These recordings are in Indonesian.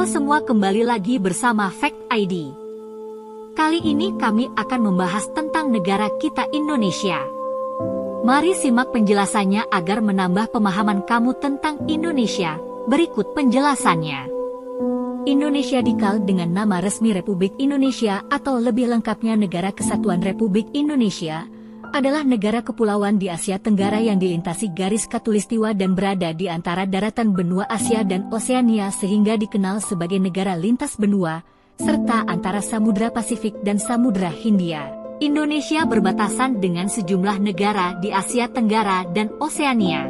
semua kembali lagi bersama Fact ID. Kali ini kami akan membahas tentang negara kita Indonesia. Mari simak penjelasannya agar menambah pemahaman kamu tentang Indonesia. Berikut penjelasannya. Indonesia dikenal dengan nama resmi Republik Indonesia atau lebih lengkapnya Negara Kesatuan Republik Indonesia, adalah negara kepulauan di Asia Tenggara yang dilintasi garis khatulistiwa dan berada di antara daratan benua Asia dan Oseania sehingga dikenal sebagai negara lintas benua, serta antara Samudra Pasifik dan Samudra Hindia. Indonesia berbatasan dengan sejumlah negara di Asia Tenggara dan Oseania.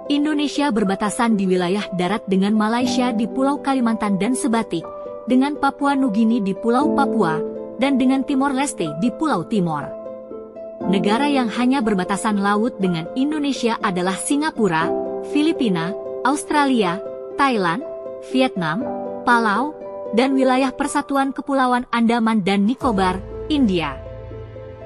Indonesia berbatasan di wilayah darat dengan Malaysia di Pulau Kalimantan dan Sebatik, dengan Papua Nugini di Pulau Papua, dan dengan Timor Leste di Pulau Timor. Negara yang hanya berbatasan laut dengan Indonesia adalah Singapura, Filipina, Australia, Thailand, Vietnam, Palau, dan wilayah Persatuan Kepulauan Andaman dan Nicobar, India.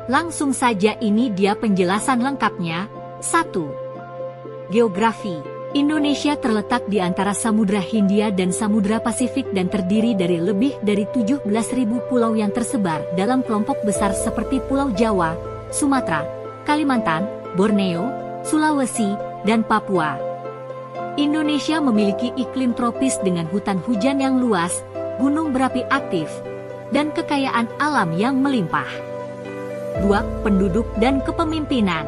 Langsung saja ini dia penjelasan lengkapnya. 1. Geografi. Indonesia terletak di antara Samudra Hindia dan Samudra Pasifik dan terdiri dari lebih dari 17.000 pulau yang tersebar dalam kelompok besar seperti Pulau Jawa, Sumatera, Kalimantan, Borneo, Sulawesi, dan Papua. Indonesia memiliki iklim tropis dengan hutan hujan yang luas, gunung berapi aktif, dan kekayaan alam yang melimpah. 2. Penduduk dan kepemimpinan.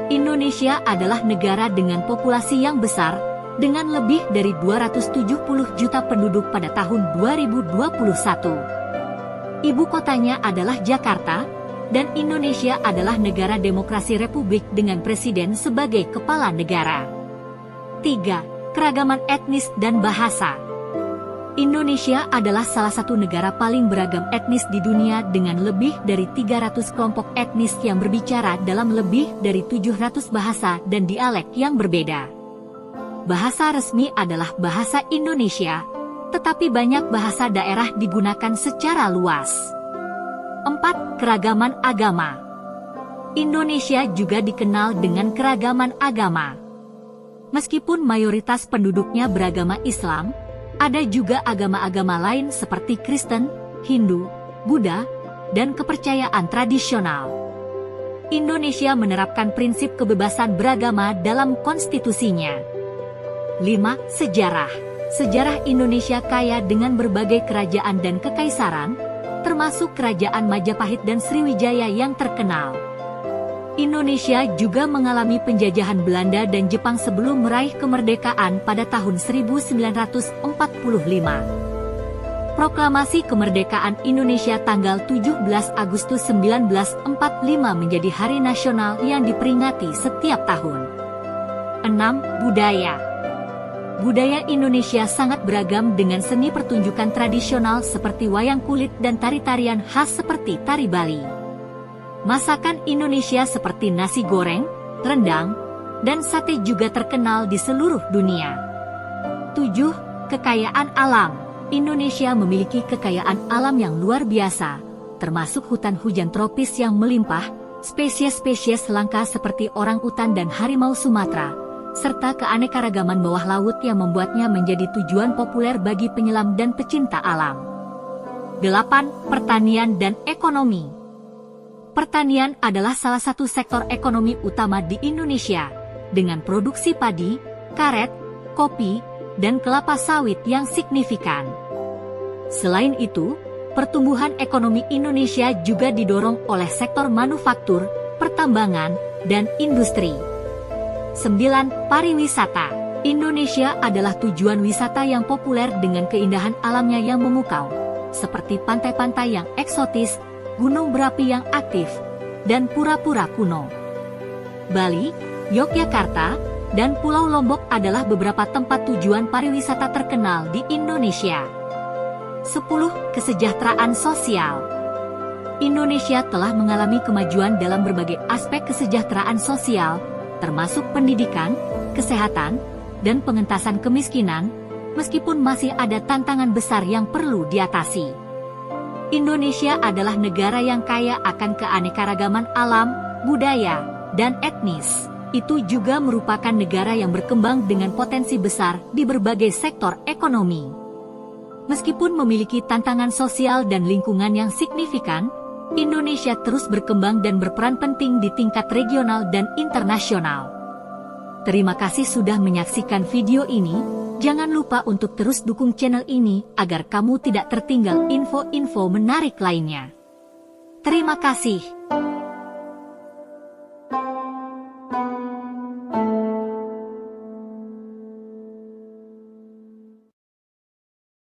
Indonesia adalah negara dengan populasi yang besar, dengan lebih dari 270 juta penduduk pada tahun 2021. Ibu kotanya adalah Jakarta, dan Indonesia adalah negara demokrasi republik dengan presiden sebagai kepala negara. 3. Keragaman etnis dan bahasa. Indonesia adalah salah satu negara paling beragam etnis di dunia dengan lebih dari 300 kelompok etnis yang berbicara dalam lebih dari 700 bahasa dan dialek yang berbeda. Bahasa resmi adalah bahasa Indonesia, tetapi banyak bahasa daerah digunakan secara luas. 4. Keragaman agama. Indonesia juga dikenal dengan keragaman agama. Meskipun mayoritas penduduknya beragama Islam, ada juga agama-agama lain seperti Kristen, Hindu, Buddha, dan kepercayaan tradisional. Indonesia menerapkan prinsip kebebasan beragama dalam konstitusinya. 5. Sejarah. Sejarah Indonesia kaya dengan berbagai kerajaan dan kekaisaran, termasuk Kerajaan Majapahit dan Sriwijaya yang terkenal. Indonesia juga mengalami penjajahan Belanda dan Jepang sebelum meraih kemerdekaan pada tahun 1945. Proklamasi Kemerdekaan Indonesia tanggal 17 Agustus 1945 menjadi hari nasional yang diperingati setiap tahun. 6. Budaya. Budaya Indonesia sangat beragam dengan seni pertunjukan tradisional seperti wayang kulit dan tari-tarian khas seperti tari Bali. Masakan Indonesia seperti nasi goreng, rendang, dan sate juga terkenal di seluruh dunia. 7. Kekayaan alam. Indonesia memiliki kekayaan alam yang luar biasa, termasuk hutan hujan tropis yang melimpah, spesies-spesies langka seperti orang-utan dan harimau Sumatera, serta keanekaragaman bawah laut yang membuatnya menjadi tujuan populer bagi penyelam dan pecinta alam. 8. Pertanian dan ekonomi. Pertanian adalah salah satu sektor ekonomi utama di Indonesia, dengan produksi padi, karet, kopi, dan kelapa sawit yang signifikan. Selain itu, pertumbuhan ekonomi Indonesia juga didorong oleh sektor manufaktur, pertambangan, dan industri. 9. Pariwisata. Indonesia adalah tujuan wisata yang populer dengan keindahan alamnya yang memukau, seperti pantai-pantai yang eksotis, gunung berapi yang aktif, dan pura-pura kuno. Bali, Yogyakarta, dan Pulau Lombok adalah beberapa tempat tujuan pariwisata terkenal di Indonesia. 10. Kesejahteraan sosial. Indonesia telah mengalami kemajuan dalam berbagai aspek kesejahteraan sosial, termasuk pendidikan, kesehatan, dan pengentasan kemiskinan, meskipun masih ada tantangan besar yang perlu diatasi. Indonesia adalah negara yang kaya akan keanekaragaman alam, budaya, dan etnis. Itu juga merupakan negara yang berkembang dengan potensi besar di berbagai sektor ekonomi. Meskipun memiliki tantangan sosial dan lingkungan yang signifikan, Indonesia terus berkembang dan berperan penting di tingkat regional dan internasional. Terima kasih sudah menyaksikan video ini. Jangan lupa untuk terus dukung channel ini agar kamu tidak tertinggal info-info menarik lainnya. Terima kasih.